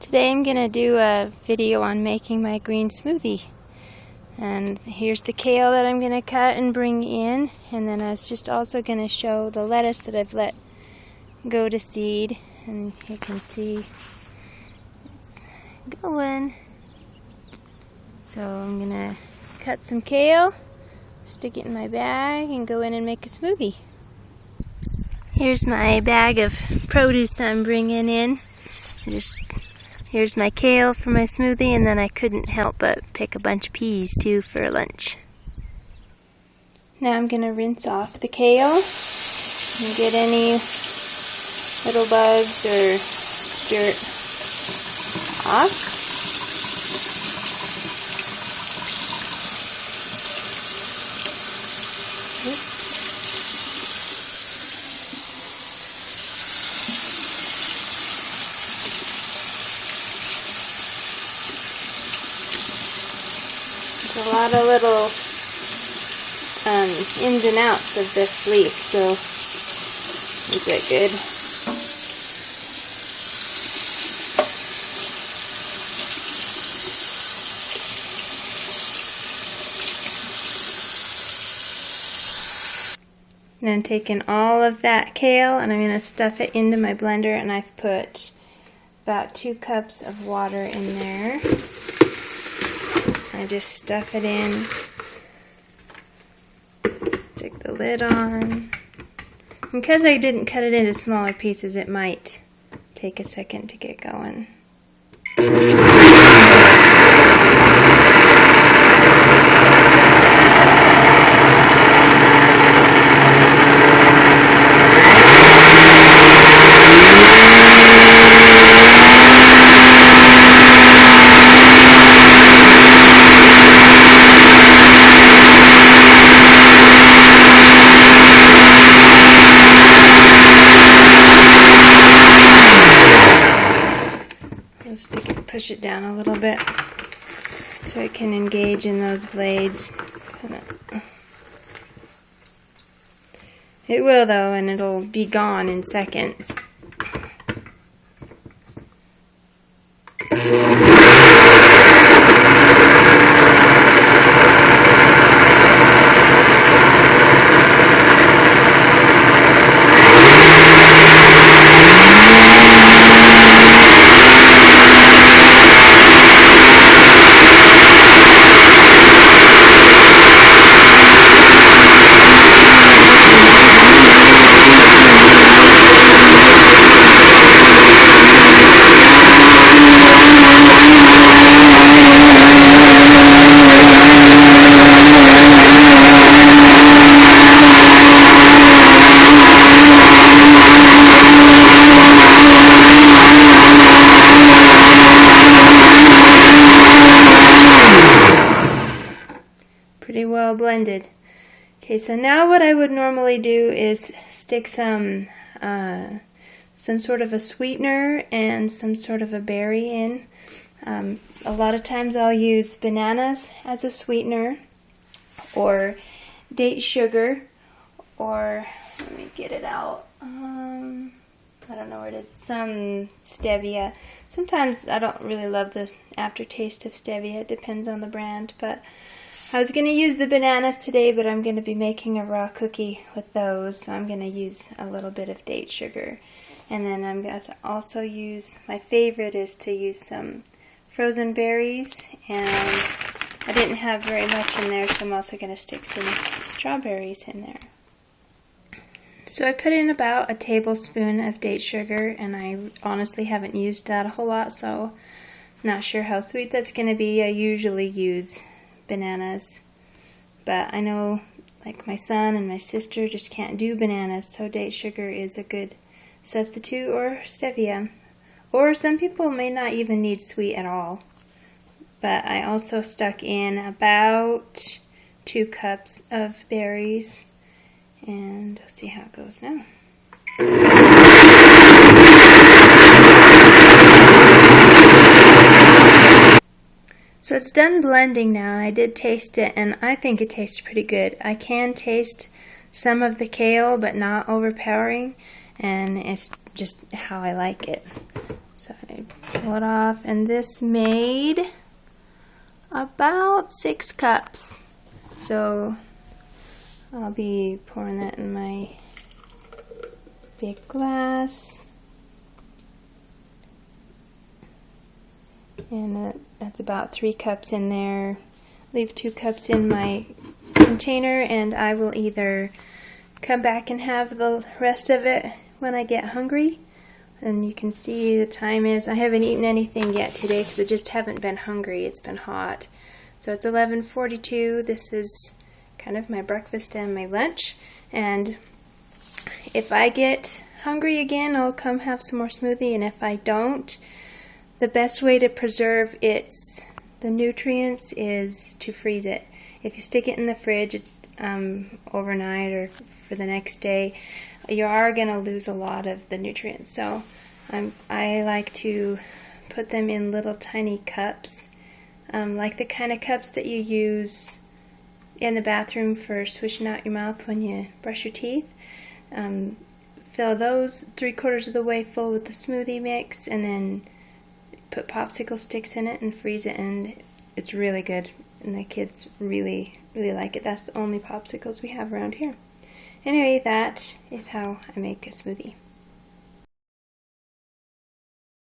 Today I'm going to do a video on making my green smoothie. And here's the kale that I'm going to cut and bring in. And then I was just also going to show the lettuce that I've let go to seed. And you can see it's going. So I'm going to cut some kale, stick it in my bag, and go in and make a smoothie. Here's my bag of produce I'm bringing in. Here's my kale for my smoothie, and then I couldn't help but pick a bunch of peas too for lunch. Now I'm going to rinse off the kale and get any little bugs or dirt off. A lot of little ins and outs of this leaf, so is that good? And I'm taking all of that kale and I'm going to stuff it into my blender, and I've put about 2 cups of water in there. I just stuff it in, stick the lid on. Because I didn't cut it into smaller pieces, it might take a second to get going. Push it down a little bit so it can engage in those blades. It will though, and it'll be gone in seconds. Pretty well blended. Okay, so now what I would normally do is stick some sort of a sweetener and some sort of a berry in. A lot of times I'll use bananas as a sweetener, or date sugar, or let me get it out. I don't know where it is. Some stevia. Sometimes I don't really love the aftertaste of stevia. It depends on the brand, but I was going to use the bananas today, but I'm going to be making a raw cookie with those, so I'm going to use a little bit of date sugar. And then I'm going to also use, my favorite is to use some frozen berries, and I didn't have very much in there, so I'm also going to stick some strawberries in there. So I put in about a tablespoon of date sugar, and I honestly haven't used that a whole lot, so I'm not sure how sweet that's going to be. I usually use bananas, but I know like my son and my sister just can't do bananas, so date sugar is a good substitute, or stevia, or some people may not even need sweet at all. But I also stuck in about 2 cups of berries, and we'll see how it goes now. So it's done blending now, and I did taste it, and I think it tastes pretty good. I can taste some of the kale, but not overpowering, and it's just how I like it. So I put pull it off, and this made about 6 cups. So I'll be pouring that in my big glass. And that's about 3 cups in there. Leave 2 cups in my container, and I will either come back and have the rest of it when I get hungry. And you can see the time is, I haven't eaten anything yet today because I just haven't been hungry. It's been hot. So it's 11:42. This is kind of my breakfast and my lunch. And if I get hungry again, I'll come have some more smoothie. And if I don't, the best way to preserve the nutrients is to freeze it. If you stick it in the fridge overnight or for the next day, you are going to lose a lot of the nutrients. So I like to put them in little tiny cups, like the kind of cups that you use in the bathroom for swishing out your mouth when you brush your teeth. Fill those 3/4 of the way full with the smoothie mix, and then put popsicle sticks in it and freeze it, and it's really good. And the kids really, really like it. That's the only popsicles we have around here. Anyway, that is how I make a smoothie.